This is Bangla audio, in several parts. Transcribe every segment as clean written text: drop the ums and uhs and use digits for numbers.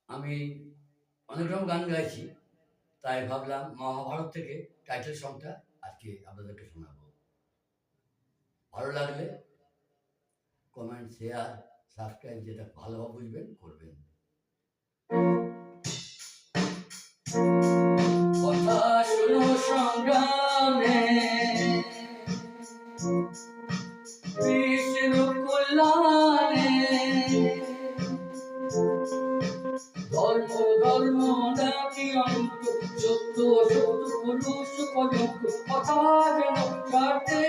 আমি অনেক রকম গান গাইছি, তাই ভাবলাম মহাভারত থেকে টাইটেল সংটা আজকে আপনাদেরকে শোনাবো। ভালো লাগলে কমেন্ট, শেয়ার, সাবস্ক্রাইব যেটা ভালোভাবে বুঝবেন করবেন। কথা শুনো সংগ্রামে বিষ্ণু কল্যাণে, ধর্ম ধর্ম নাকি অন্ত, সত্য সত্য পুরুষ কলঙ্ক, কথা যেন কাটে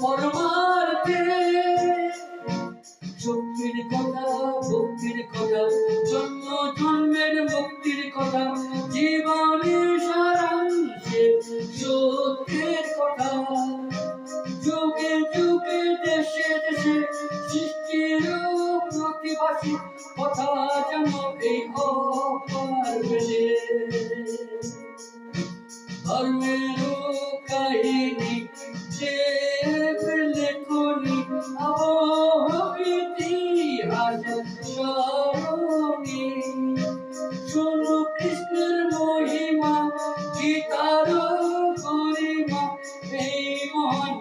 পরমার্থে। শক্তির কথা, ভক্তির কথা, জন্ম জন্মের মুক্তির কথা, জীবনের সারাংশে সত্যের কথা। যুগে যুগে দেশে দেশে সৃষ্টির প্রতিবাসী, কথা যেন এই অপার বেদে। ধর্মের কাহিনী যে লেখনি ইতিহাস স্মরণী, শোনো কৃষ্ণের মহিমা, গীতার গরিমা, এই মহান